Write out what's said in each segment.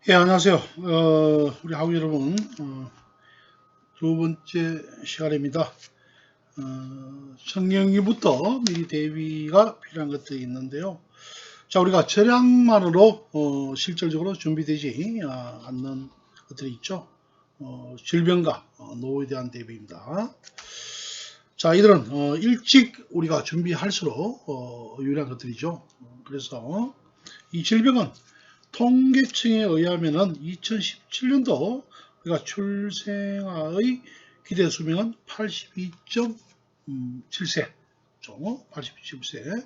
예, 안녕하세요. 우리 학우 여러분, 두 번째 시간입니다. 청량기부터 미리 대비가 필요한 것들이 있는데요. 자, 우리가 절약만으로 실질적으로 준비되지 않는 것들이 있죠. 질병과 노후에 대한 대비입니다. 자, 이들은 일찍 우리가 준비할수록 유리한 것들이죠. 그래서 이 질병은 통계청에 의하면은 2017년도 우리가 출생아의 기대 수명은 82.7세, 82.7세.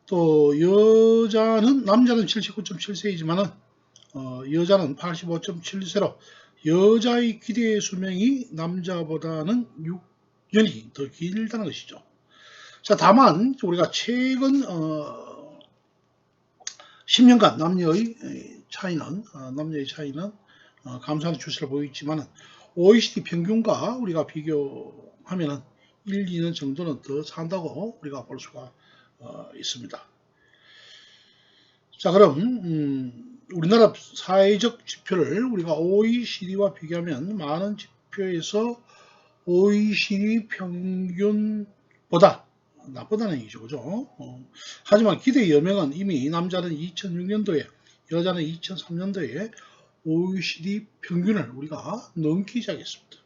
또 남자는 79.7세이지만은 여자는 85.7세로 여자의 기대 수명이 남자보다는 6년이 더 길다는 것이죠. 자, 다만 우리가 최근 10년간 남녀의 차이는 감소하는 추세를 보이고 있지만 OECD 평균과 우리가 비교하면 1, 2년 정도는 더 산다고 우리가 볼 수가 있습니다. 자, 그럼 우리나라 사회적 지표를 우리가 OECD와 비교하면 많은 지표에서 OECD 평균보다 나쁘다는 얘기죠. 그죠? 하지만 기대 여명은 이미 남자는 2006년도에 여자는 2003년도에 OECD 평균을 우리가 넘기 시작했습니다.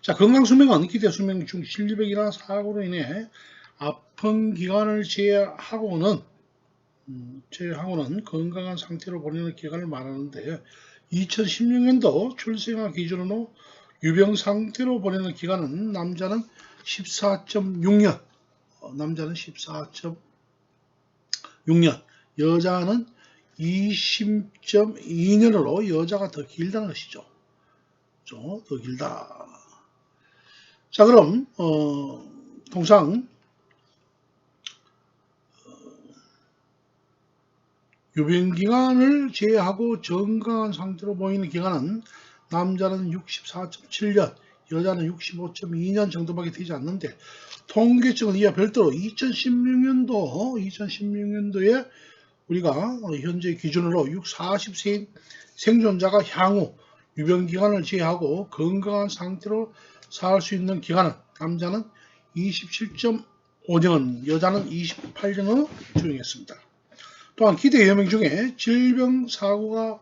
자, 건강수명은 기대 수명 중 질병이나 사고로 인해 아픈 기간을 제외하고는 건강한 상태로 보내는 기간을 말하는데 2016년도 출생아 기준으로 유병 상태로 보내는 기간은 남자는 14.6년, 남자는 14.6년, 여자는 20.2년으로 여자가 더 길다는 것이죠. 더 길다. 자, 그럼 통상 유병기간을 제외하고 건강한 상태로 보이는 기간은 남자는 64.7년, 여자는 65.2년 정도밖에 되지 않는데 통계청은 이와 별도로 2016년도에 우리가 현재 기준으로 40세인 생존자가 향후 유병기간을 제외하고 건강한 상태로 살 수 있는 기간은 남자는 27.5년, 여자는 28년으로 조정했습니다. 또한 기대 여명 중에 질병 사고가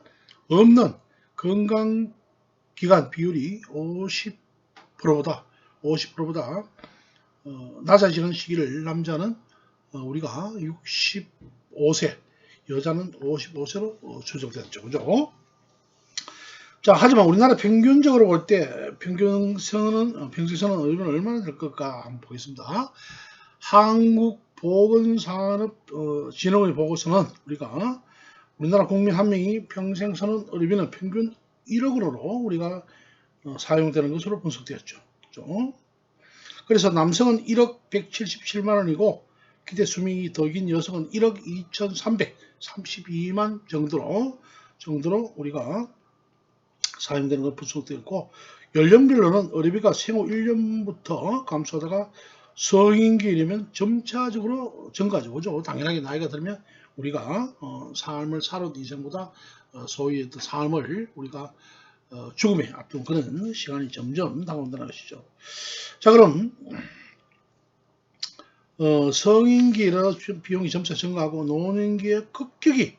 없는 건강기간 비율이 50%보다 낮아지는 시기를 남자는 우리가 65세, 여자는 55세로 추정됐죠. 그죠? 자, 하지만 우리나라 평균적으로 볼 때 평균선은 얼마나 될 것까 한번 보겠습니다. 한국보건산업진흥의 보고서는 우리나라 국민 한 명이 평생 사는 의료비는 평균 1억 원으로 우리가 사용되는 것으로 분석되었죠. 그렇죠? 그래서 남성은 1억 177만 원이고 기대 수명이 더 긴 여성은 1억 2,332만 정도로 우리가 사용되는 걸 분석되었고, 연령별로는 의료비가 생후 1년부터 감소하다가 성인기에 이르면 점차적으로 증가하죠. 그죠? 당연하게 나이가 들면 우리가 삶을 살아온 이전보다 소위 어떤 삶을 우리가 죽음에 앞둔 그런 시간이 점점 다가온다는 것이죠. 자, 그럼 성인기에 비용이 점차 증가하고 노년기에 급격히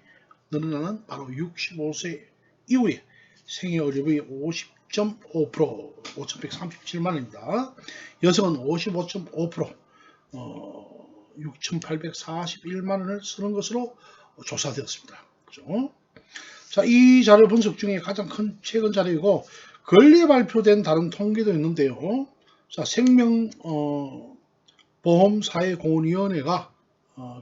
늘어나는 바로 65세 이후에 생애의료비 50.5%, 5,137만 원입니다. 여성은 55.5%, 6,841만 원을 쓰는 것으로 조사되었습니다. 그죠? 자, 이 자료 분석 중에 가장 큰 최근 자료이고 근래 발표된 다른 통계도 있는데요. 자, 생명보험사회공헌위원회가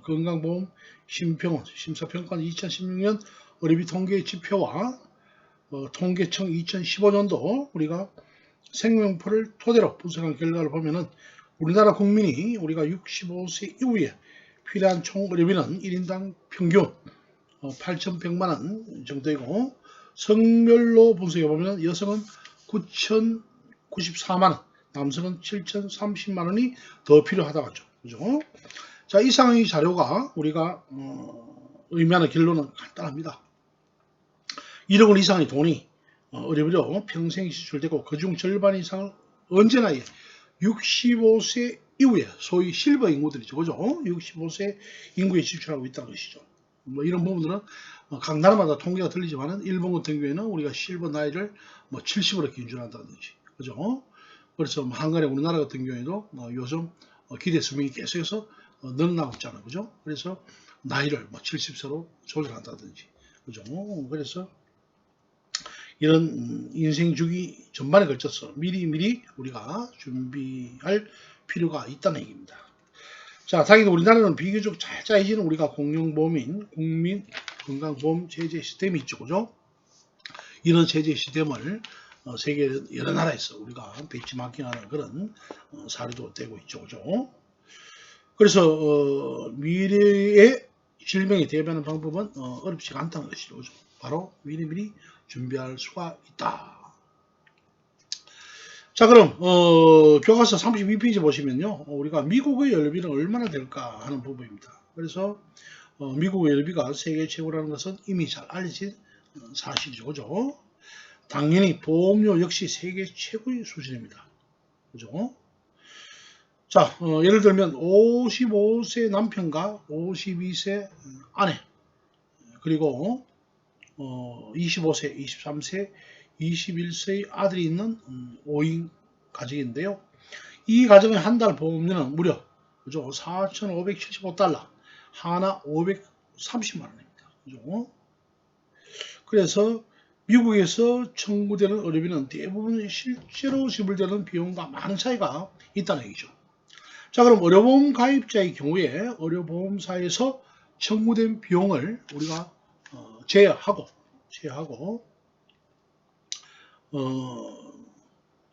건강보험 심사평가 2016년 의료비 통계 지표와 통계청 2015년도 우리가 생명표를 토대로 분석한 결과를 보면은 우리나라 국민이 우리가 65세 이후에 필요한 총 의료비는 1인당 평균 8,100만 원 정도이고 성별로 분석해 보면 여성은 9,094만 원, 남성은 7,030만 원이 더 필요하다고 하죠. 그죠? 자, 이상의 자료가 우리가 의미하는 결론은 간단합니다. 1억 원 이상의 돈이 의료비로 평생 지출되고 그중 절반 이상을 언제나 65세 이후에 소위 실버 인구들이죠. 그죠? 65세 인구에 지출하고 있다는 것이죠. 뭐 이런 부분들은 각 나라마다 통계가 틀리지만은 일본 같은 경우에는 우리가 실버 나이를 뭐 70으로 기준한다든지. 그죠? 그래서 뭐 한간에 우리나라 같은 경우에도 요즘 기대 수명이 계속해서 늘어나고 있잖아요. 그죠? 그래서 나이를 뭐 70세로 조절한다든지. 그죠? 그래서 이런 인생 주기 전반에 걸쳐서 미리미리 우리가 준비할 필요가 있다는 얘기입니다. 자, 당연히 우리나라는 비교적 잘 짜여지는 우리가 공영보험인 국민건강보험 체제 시스템이 있죠. 그죠? 이런 체제 시스템을 세계 여러 나라에서 우리가 벤치마킹하는 그런 사례도 되고 있죠. 그죠? 그래서 미래의 질병에 대비하는 방법은 어렵지가 않다는 것이죠. 그죠? 바로 미리미리 준비할 수가 있다. 자, 그럼 교과서 32페이지 보시면요, 우리가 미국의 열비는 얼마나 될까 하는 부분입니다. 그래서 미국의 열비가 세계 최고라는 것은 이미 잘 알려진 사실이죠. 그죠? 당연히 보험료 역시 세계 최고의 수준입니다. 그죠? 자, 예를 들면 55세 남편과 52세 아내, 그리고 25세, 23세, 21세의 아들이 있는 5인 가정인데요. 이 가정의 한 달 보험료는 무려 그죠? 4,575달러, 하나 530만 원입니다. 그죠? 그래서 미국에서 청구되는 의료비는 대부분 실제로 지불되는 비용과 많은 차이가 있다는 얘기죠. 자, 그럼 의료보험 가입자의 경우에 의료보험사에서 청구된 비용을 우리가 제외하고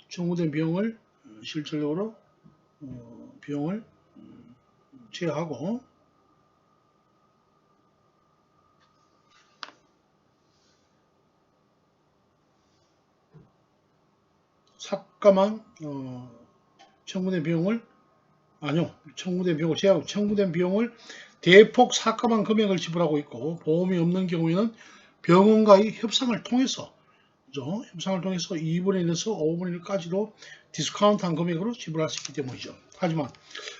청구된 비용을 실질적으로 비용을 제외하고 삭감한 청구된 비용을 제외하고 청구된 비용을 대폭 삭감한 금액을 지불하고 있고, 보험이 없는 경우에는 병원과의 협상을 통해서 그죠? 협상을 통해서 2분의 1에서 5분의 1까지도 디스카운트한 금액으로 지불할 수 있기 때문이죠. 하지만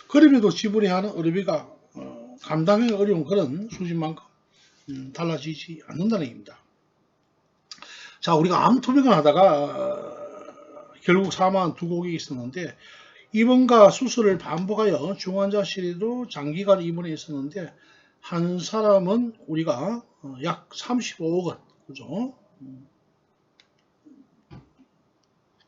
그럼에도 지불해야 하는 의료비가 감당하기 어려운 그런 수준만큼 달라지지 않는다는 얘기입니다. 자, 우리가 암 투병을 하다가 결국 사망한 두 고객이 있었는데, 입원과 수술을 반복하여 중환자실에도 장기간 입원해 있었는데, 한 사람은 우리가 약 35억 원, 그죠?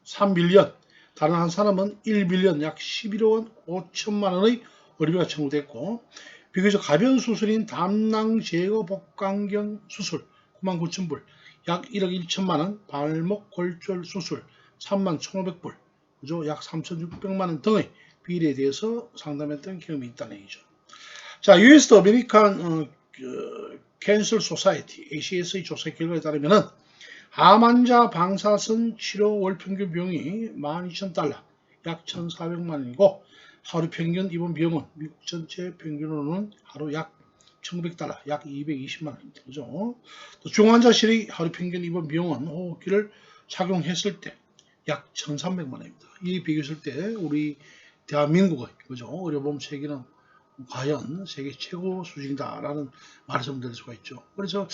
3빌리언, 다른 한 사람은 1빌리언, 약 11억 원 5천만 원의 의료비가 청구됐고, 비교적 가벼운 수술인 담낭 제거 복강경 수술 9만 9천 불, 약 1억 1천만 원, 발목 골절 수술 3만 1,500불, 그죠? 약 3,600만 원 등의 비리에 대해서 상담했던 경험이 있다는 얘기죠. 자, US 아메리칸 캔서 소사이티 ACS의 조사 결과에 따르면은 암 환자 방사선 치료 월 평균 비용이 12,000달러, 약 1,400만 원이고, 하루 평균 입원 비용은 미국 전체 평균으로는 하루 약 1,900달러, 약 220만 원입니다. 그죠? 또 중환자실의 하루 평균 입원 비용은 호흡기를 착용했을 때 약 1,300만 원입니다. 이 비교했을 때 우리 대한민국의 그죠? 의료보험 체계는 과연 세계 최고 수준이다라는 말씀을 드릴 수가 있죠. 그래서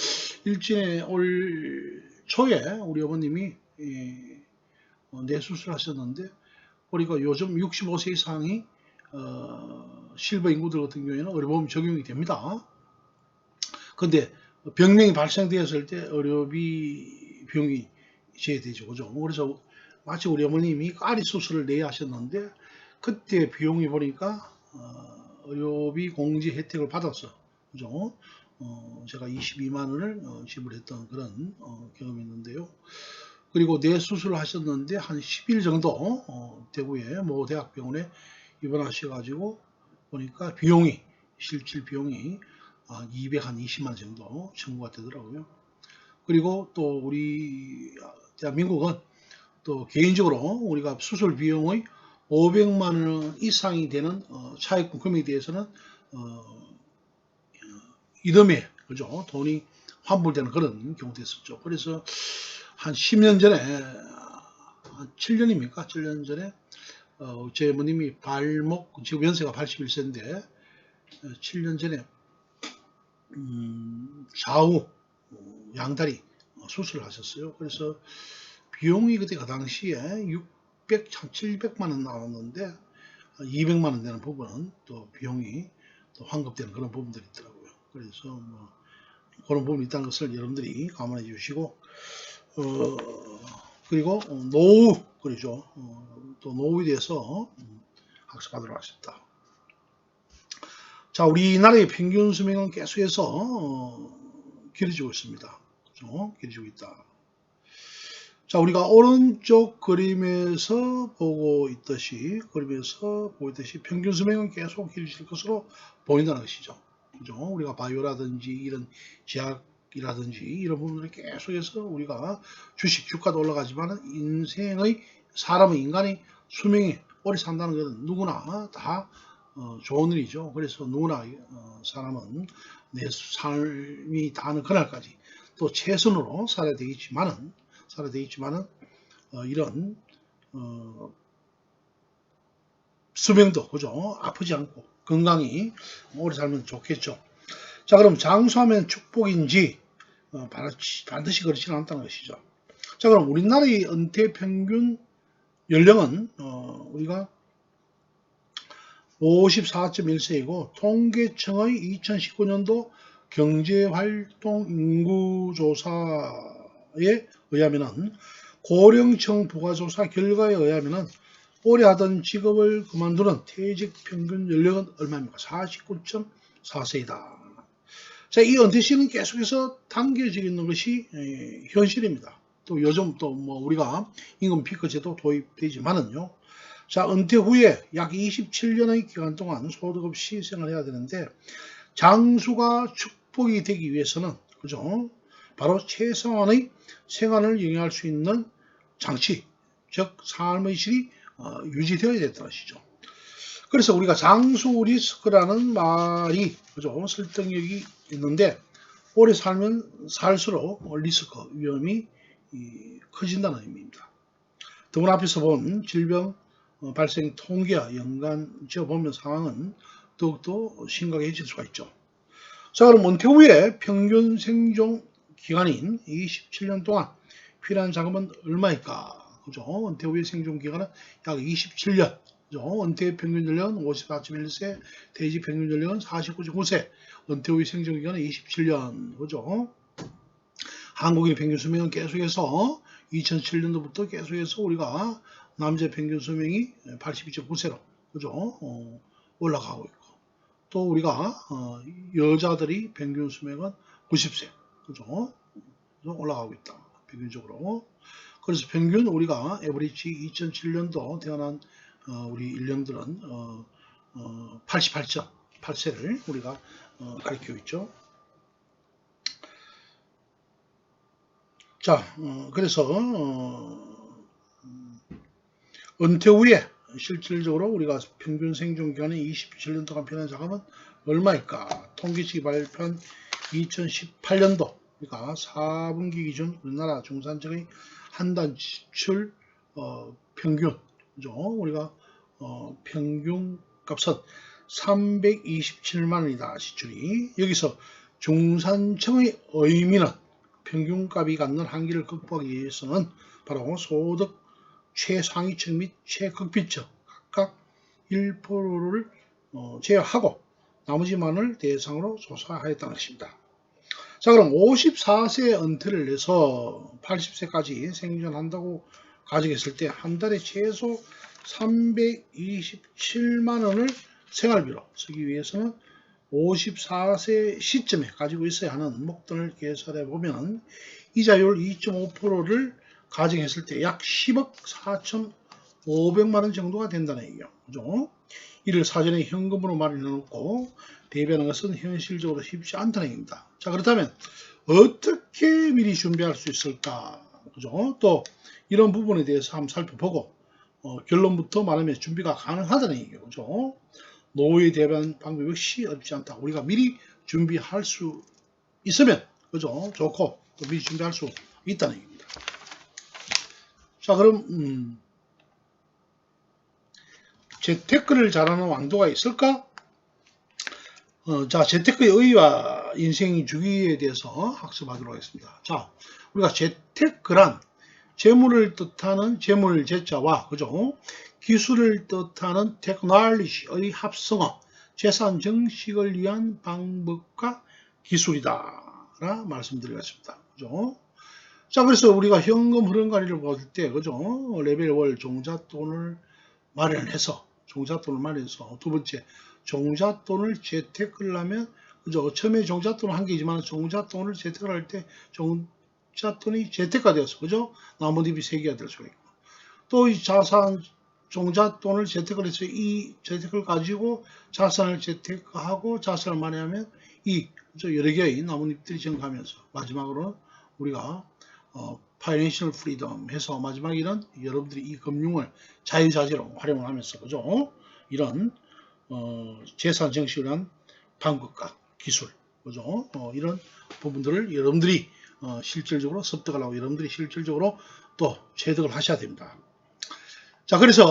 일진에 올 초에 우리 어머님이 뇌수술을 하셨는데, 우리가 요즘 65세 이상이 실버 인구들 같은 경우에는 의료보험 적용이 됩니다. 근데 병명이 발생되었을 때 의료비 비용이 제외되죠. 그죠? 그래서 마치 우리 어머님이 까리 수술을 내야 하셨는데, 그때 비용이 보니까 의료비 공제 혜택을 받았어. 그죠? 제가 22만 원을 지불했던 그런 경험이 있는데요. 그리고 뇌 수술을 하셨는데 한 10일 정도 대구의 모 대학병원에 입원하셔가지고 보니까 비용이 실질 비용이 220만 원 정도 청구가 되더라고요. 그리고 또 우리 대한민국은 또 개인적으로 우리가 수술 비용의 500만 원 이상이 되는 차액금 금액에 대해서는 이듬해 그죠? 돈이 환불되는 그런 경우도 있었죠. 그래서 한 10년 전에, 한 7년입니까? 7년 전에 제 어머님이 발목, 지금 연세가 81세인데 7년 전에 좌우 양다리 수술을 하셨어요. 그래서 비용이 그때 그 당시에 700만 원 나왔는데 200만 원 되는 부분은 또 비용이 또 환급되는 그런 부분들이 있더라고요. 그래서 뭐 그런 부분이 있다는 것을 여러분들이 감안해 주시고, 그리고 노후, 그러죠. 또 노후에 대해서 학습하도록 하겠습니다. 자, 우리나라의 평균 수명은 계속해서 길어지고 있습니다. 그죠? 길어지고 있다. 자, 우리가 오른쪽 그림에서 보고 있듯이 평균 수명은 계속 길어질 것으로 보인다는 것이죠. 그죠? 우리가 바이오라든지 이런 제약이라든지 이런 부분들이 계속해서 우리가 주식 주가도 올라가지만 사람의 인간의 수명이 오래 산다는 것은 누구나 다 좋은 일이죠. 그래서 누구나 사람은 내 삶이 다하는 그날까지 또 최선으로 살아야 되겠지만은 이런 수명도 그죠? 아프지 않고 건강히 오래 살면 좋겠죠. 자, 그럼 장수하면 축복인지 반드시 그렇지는 않다는 것이죠. 자, 그럼 우리나라의 은퇴 평균 연령은 우리가 54.1세이고 통계청의 2019년도 경제활동 인구조사에 의하면은 고령청 부가조사 결과에 의하면은 오래 하던 직업을 그만두는 퇴직 평균 연령은 얼마입니까? 49.4세이다. 자, 이 은퇴시는 계속해서 당겨지고 있는 것이 현실입니다. 또 요즘 또 뭐 우리가 임금 피크 제도 도입되지만은요. 자, 은퇴 후에 약 27년의 기간 동안 소득 없이 생활해야 되는데 장수가 축복이 되기 위해서는 그죠? 바로 최소한의 생활을 영위할 수 있는 장치, 즉 삶의 질이 유지되어야 된다는 것이죠. 그래서 우리가 장수 리스크라는 말이 그죠? 설득력이 있는데 오래 살면 살수록 리스크, 위험이 커진다는 의미입니다. 더구나 앞에서 본 질병 발생 통계와 연관 지어보면 상황은 더욱더 심각해질 수가 있죠. 자, 그럼 은퇴 후에 평균 생존 기간인 27년 동안 필요한 자금은 얼마일까? 그죠? 은퇴 후에 생존 기간은 약 27년. 그죠? 은퇴 평균 연령은 54.1세, 퇴직 평균 연령은 49.9세, 은퇴 후에 생존 기간은 27년. 그죠? 한국인의 평균 수명은 계속해서 2007년도부터 계속해서 우리가 남자 평균 수명이 82.9세로 그죠? 올라가고 있고 또 우리가 여자들이 평균 수명은 90세 그죠? 올라가고 있다 평균적으로. 그래서 평균 우리가 에버리지 2007년도 태어난 우리 일령들은 88.8세를 우리가 가리키고 있죠. 자, 그래서 은퇴 후에 실질적으로 우리가 평균 생존 기간이 27년 동안 필요한 자금은 얼마일까? 통계청이 발표한 2018년도 그러니까 4분기 기준 우리나라 중산층의 한 달 지출 평균 그죠? 우리가 평균 값은 327만 원이다 지출이. 여기서 중산층의 의미는 평균값이 갖는 한계를 극복하기 위해서는 바로 소득 최상위층 및 최극빈층 각각 1%를 제외하고 나머지만을 대상으로 조사하였다는 것입니다. 자, 그럼 54세 은퇴를 해서 80세까지 생존한다고 가정했을 때 한 달에 최소 327만 원을 생활비로 쓰기 위해서는 54세 시점에 가지고 있어야 하는 목돈을 계산해 보면 이자율 2.5%를 가정했을 때 약 10억 4,500만 원 정도가 된다는 얘기죠. 그죠? 이를 사전에 현금으로 마련해 놓고 대비하는 것은 현실적으로 쉽지 않다는 얘기입니다. 자, 그렇다면 어떻게 미리 준비할 수 있을까? 그죠? 또 이런 부분에 대해서 한번 살펴보고 결론부터 말하면 준비가 가능하다는 얘기죠. 그죠? 노후에 대비하는 방법 역시 어렵지 않다. 우리가 미리 준비할 수 있으면 그죠? 좋고 또 미리 준비할 수 있다는 얘기입니다. 자, 그럼 재테크를 잘하는 왕도가 있을까? 자, 재테크의 의의와 인생 주기에 대해서 학습하도록 하겠습니다. 자, 우리가 재테크란 재물을 뜻하는 재물 재자와 그죠? 기술을 뜻하는 테크놀로지의 합성어, 재산 정식을 위한 방법과 기술이다. 라 말씀드리겠습니다. 그죠? 자, 그래서 우리가 현금 흐름 관리를 볼 때, 그죠? 레벨 월 종잣돈을 마련해서, 두 번째, 종잣돈을 재테크를 하면, 그죠? 처음에 종잣돈은 한 개지만, 종잣돈을 재테크를 할 때, 종잣돈이 재테크가 되었어. 그죠? 나뭇잎이 세 개가 될 수가 있고. 또 이 자산, 종잣돈을 재테크를 해서 이 재테크를 가지고 자산을 재테크하고 자산을 마련하면 이 여러 개의 나뭇잎들이 증가하면서 마지막으로는 우리가 파이낸셜 프리덤 해서 마지막에는 여러분들이 이 금융을 자유자재로 활용을 하면서 그죠? 이런 재산 정식을 한 방법과 기술 그죠? 이런 부분들을 여러분들이 실질적으로 습득하려고 여러분들이 실질적으로 또 체득을 하셔야 됩니다. 자, 그래서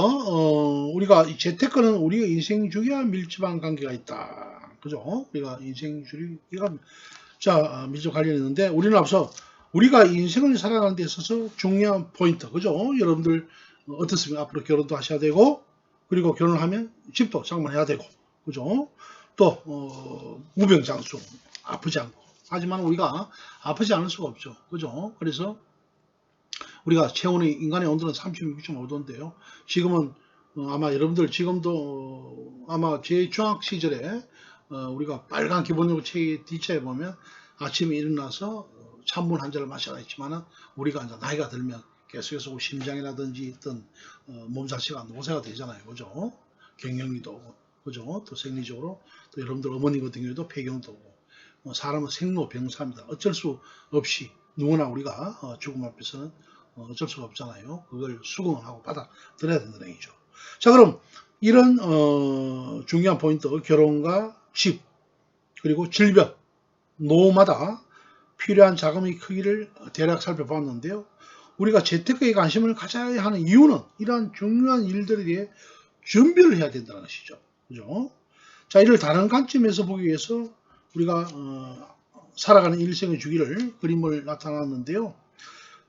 우리가 이 재테크는 우리의 인생 주기와 밀접한 관계가 있다. 그죠? 우리가 인생 주기가 밀접 관련이 있는데 우리는 앞서 우리가 인생을 살아가는 데 있어서 중요한 포인트. 그죠? 여러분들 어떻습니까? 앞으로 결혼도 하셔야 되고 그리고 결혼을 하면 집도 장만해야 되고 그죠? 또 무병장수 아프지 않고 하지만 우리가 아프지 않을 수가 없죠. 그죠? 그래서 우리가 체온의 인간의 온도는 36.5도인데요. 지금은 아마 여러분들 지금도 아마 제 중학 시절에 우리가 빨간 기본적으로 책 뒷자에 보면 아침에 일어나서 찬물 한 잔을 마셔야 했지만은 우리가 이제 나이가 들면 계속해서 심장이라든지 어떤 몸 자체가 노쇠가 되잖아요. 그죠? 경련기도 오고, 그죠? 또 생리적으로 또 여러분들 어머니 같은 경우에도 폐경도 오고 사람은 생로병사입니다. 어쩔 수 없이 누구나 우리가 죽음 앞에서는 어쩔 수가 없잖아요. 그걸 수긍을 하고 받아들여야 된다는 얘기죠. 자, 그럼 이런 중요한 포인트 결혼과 집 그리고 질병 노후마다 필요한 자금의 크기를 대략 살펴봤는데요. 우리가 재테크에 관심을 가져야 하는 이유는 이러한 중요한 일들에 대해 준비를 해야 된다는 것이죠. 그죠? 자, 이를 다른 관점에서 보기 위해서 우리가 살아가는 일생의 주기를 그림을 나타났는데요.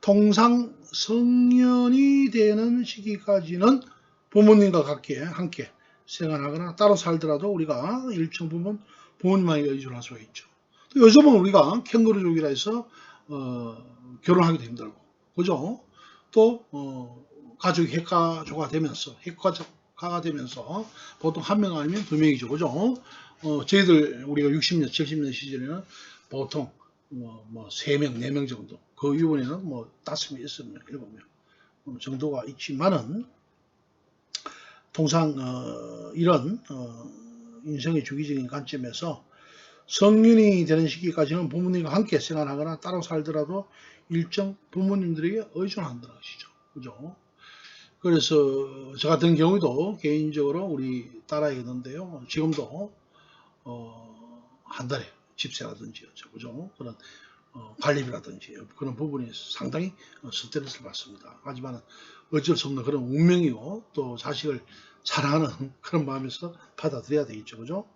통상 성년이 되는 시기까지는 부모님과 함께 생활하거나 따로 살더라도 우리가 일정 부분 부모님에게 의존할 수가 있죠. 또 요즘은 우리가 캥거루족이라 해서 결혼하기도 힘들고 그죠? 또 가족이 핵가족화 되면서 보통 한 명 아니면 두 명이죠. 그죠? 저희들 우리가 60년, 70년 시절에는 보통 뭐 3명, 4명 정도. 그 이번에는 뭐 5명, 6명, 7명 정도가 있지만은 통상 이런 인생의 주기적인 관점에서 성인이 되는 시기까지는 부모님과 함께 생활하거나 따로 살더라도 일정 부모님들에게 의존한다는 것이죠. 그죠? 그래서 저 같은 경우도 개인적으로 우리 딸아이가 있는데요. 지금도 한 달에 집세라든지 그죠? 그런 관리비라든지 그런 부분이 상당히 스트레스를 받습니다. 하지만 어쩔 수 없는 그런 운명이고 또 자식을 사랑하는 그런 마음에서 받아들여야 되겠죠. 그죠?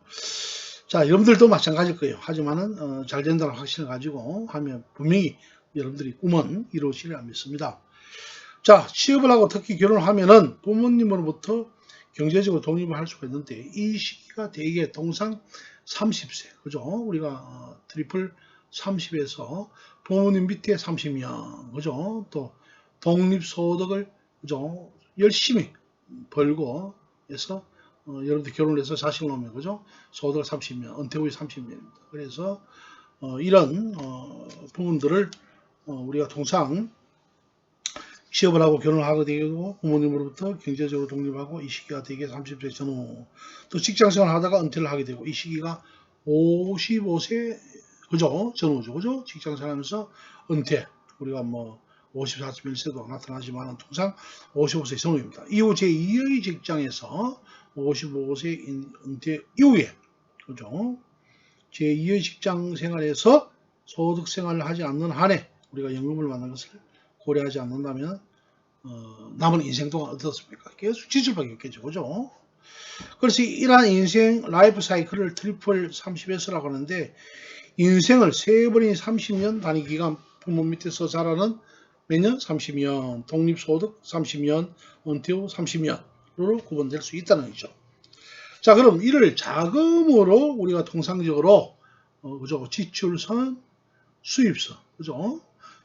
자, 여러분들도 마찬가지일 거예요. 하지만은 잘 된다는 확신을 가지고 하면 분명히 여러분들이 꿈은 이루어지리라 믿습니다. 자, 취업을 하고 특히 결혼을 하면은 부모님으로부터 경제적으로 독립을 할 수가 있는데 이 시기가 대개 통상 30세, 그죠? 우리가 트리플 30에서 부모님 밑에 30년, 그죠? 또 독립소득을, 그죠? 열심히 벌고 해서 여러분들 결혼을 해서 자식을 놓으면, 그죠? 소득을 30년, 은퇴 후에 30년입니다. 그래서 이런 부분들을 우리가 통상 취업을 하고 결혼을 하게 되고 부모님으로부터 경제적으로 독립하고 이 시기가 되게 30세 전후 또 직장생활을 하다가 은퇴를 하게 되고 이 시기가 55세 그죠? 전후죠. 그죠? 직장생활하면서 은퇴 우리가 뭐 54.1세도 나타나지만 통상 55세 전후입니다. 이후 제2의 직장에서 55세 은퇴 이후에 그죠? 제2의 직장 생활에서 소득 생활을 하지 않는 한에 우리가 연금을 받는 것을 고려하지 않는다면 남은 인생 동안 어떻습니까? 계속 지출 밖에 없겠죠. 그죠? 그래서 이러한 인생 라이프 사이클을 트리플 30S라고 하는데 인생을 세 번이 30년 단위 기간 부모 밑에서 자라는 몇 년? 30년, 독립소득 30년, 은퇴 후 30년으로 구분될 수 있다는 거죠. 자, 그럼 이를 자금으로 우리가 통상적으로 그죠? 지출선, 수입선, 그죠?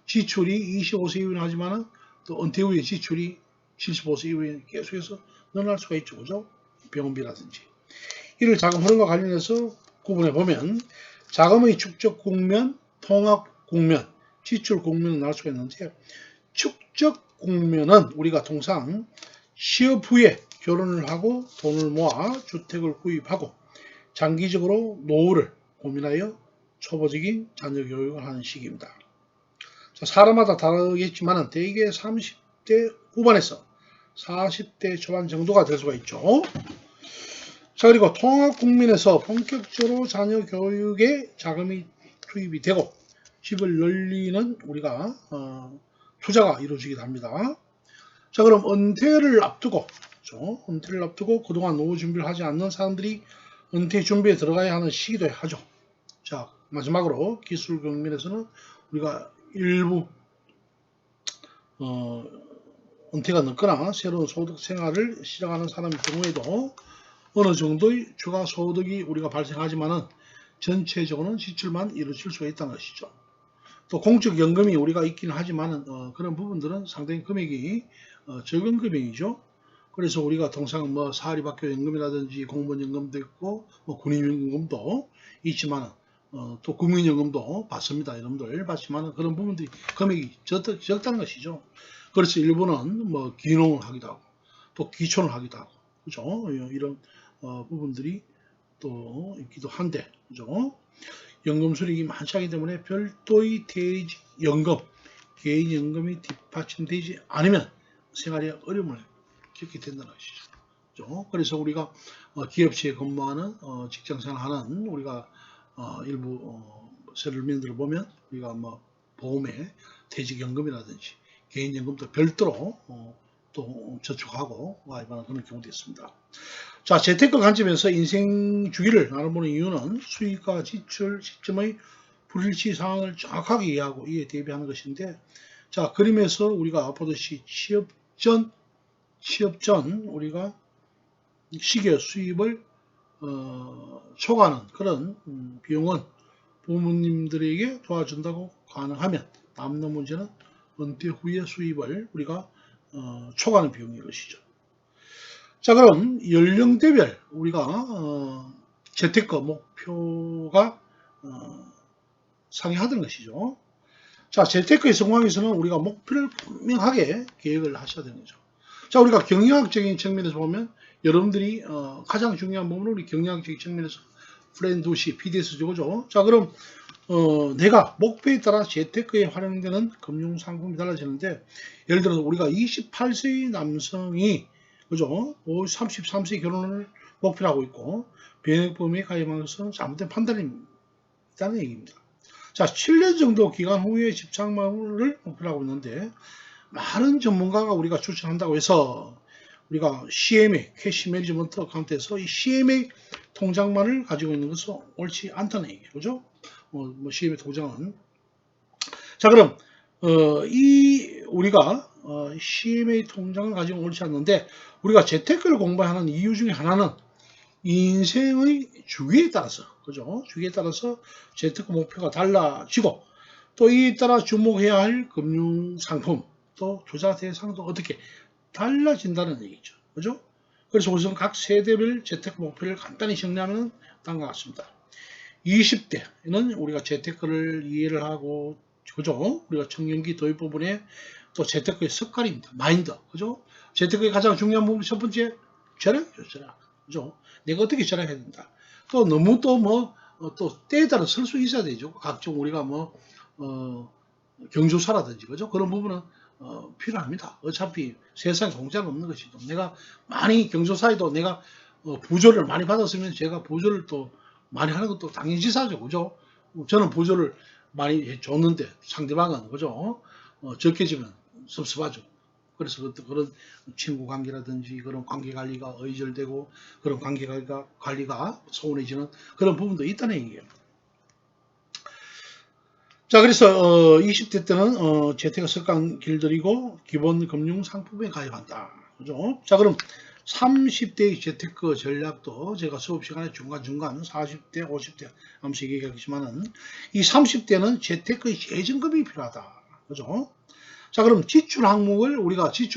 지출이 25세 이후에 하지만은 또 은퇴 후에 지출이 75세 이후에 계속해서 늘어날 수가 있죠, 그죠? 병원비라든지. 이를 자금 흐름과 관련해서 구분해 보면 자금의 축적 국면, 통합 국면, 지출 국면은 나올 수가 있는데 축적 국면은 우리가 통상 취업 후에 결혼을 하고 돈을 모아 주택을 구입하고 장기적으로 노후를 고민하여 초보적인 자녀 교육을 하는 시기입니다. 자, 사람마다 다르겠지만 대개 30대 후반에서 40대 초반 정도가 될 수가 있죠. 자, 그리고 통합 국민에서 본격적으로 자녀 교육에 자금이 투입이 되고 집을 늘리는 우리가 투자가 이루어지기도 합니다. 자, 그럼 은퇴를 앞두고 그렇죠? 은퇴를 앞두고 그동안 노후 준비를 하지 않는 사람들이 은퇴 준비에 들어가야 하는 시기도 하죠. 자, 마지막으로 기술 국민에서는 우리가 일부 은퇴가 늦거나 새로운 소득 생활을 시작하는 사람의 경우에도 어느 정도의 추가 소득이 우리가 발생하지만은 전체적으로는 지출만 이루어질 수가 있다는 것이죠. 또 공적연금이 우리가 있긴 하지만은 그런 부분들은 상당히 금액이 적은 금액이죠. 그래서 우리가 통상 뭐 사립학교 연금이라든지 공무원연금도 있고 뭐 군인연금도 있지만 또 국민연금도 받습니다. 여러분들 받지만 그런 부분들이 금액이 적다는 것이죠. 그래서 일부는 뭐 기농을 하기도 하고 또 기촌을 하기도 하고 그죠? 이런 부분들이 또 있기도 한데 그죠? 연금 수익이 많지 않기 때문에 별도의 퇴직연금, 개인연금이 뒷받침되지 않으면 생활에 어려움을 겪게 된다는 것이죠. 그죠? 그래서 우리가 기업체에 근무하는 직장생활하는 우리가 일부 세를민들을 보면 우리가 뭐 보험에 퇴직연금이라든지 개인연금도 별도로 또 저축하고 가입하는 그런 경우도 있습니다. 자, 재테크 관점에서 인생 주기를 나눠보는 이유는 수익과 지출 시점의 불일치 상황을 정확하게 이해하고 이에 대비하는 것인데, 자, 그림에서 우리가 보듯이 취업 전 우리가 시기의 수입을 초과하는 그런 비용은 부모님들에게 도와준다고 가능하면 남는 문제는 은퇴 후의 수입을 우리가 초과하는 비용인 것이죠. 자, 그럼 연령대별 우리가 재테크 목표가 상이하던 것이죠. 자, 재테크의 성공하기 위해서는 우리가 목표를 분명하게 계획을 하셔야 되는 거죠. 자, 우리가 경영학적인 측면에서 보면 여러분들이 가장 중요한 부분은 우리 경영학적인 측면에서 프렌드시, PDS죠, 그죠? 자, 그럼 내가 목표에 따라 재테크에 활용되는 금융상품이 달라지는데 예를 들어서 우리가 28세의 남성이 그죠? 33세 결혼을 목표로 하고 있고 변액보험에 가입한 것은 잘못된 판단이라는 얘기입니다. 자, 7년 정도 기간 후에 집착만을 목표로 하고 있는데 많은 전문가가 우리가 추천한다고 해서 우리가 CMA, 캐시 매니지먼트 어카운트에서 이 CMA 통장만을 가지고 있는 것은 옳지 않다는 얘기예요. 그죠? 뭐 CMA 통장은. 자, 그럼 우리가 CMA 통장을 가지고 옳지 않는데 우리가 재테크를 공부하는 이유 중에 하나는 인생의 주기에 따라서 그죠? 주기에 따라서 재테크 목표가 달라지고 또 이에 따라 주목해야 할 금융 상품 또 투자 대상도 어떻게 달라진다는 얘기죠. 그죠? 그래서 우선 각 세대별 재테크 목표를 간단히 정리하면 다음과 같습니다. 20대는 우리가 재테크를 이해를 하고 그죠? 우리가 청년기 도입 부분에 또 재테크의 습관입니다. 마인드. 그죠? 재테크의 가장 중요한 부분 첫 번째 절약이죠. 절약. 그죠? 내가 어떻게 절약해야 된다. 또 너무 또 때에 따라 설 수 있어야 되죠. 각종 우리가 경조사라든지 그죠? 그런 부분은 필요합니다. 어차피 세상에 공짜는 없는 것이죠. 내가 많이 경조사에도 내가 부조를 많이 받았으면 제가 부조를 또 많이 하는 것도 당연시사죠. 그죠? 저는 부조를 많이 줬는데 상대방은 그죠? 적게 주면 섭섭하죠. 그래서 그런 친구 관계라든지 그런 관계 관리가 의절되고 그런 관계 관리가 소원해지는 그런 부분도 있다는 얘기예요. 자, 그래서 20대 때는 재테크 습관 길들이고 기본 금융 상품에 가입한다. 그죠? 자, 그럼 30대의 재테크 전략도 제가 수업 시간에 중간중간 40대, 50대 한 번씩 얘기하겠지만은 이 30대는 재테크의 재정금이 필요하다. 그죠? 자, 그럼 지출 항목을 우리가 지출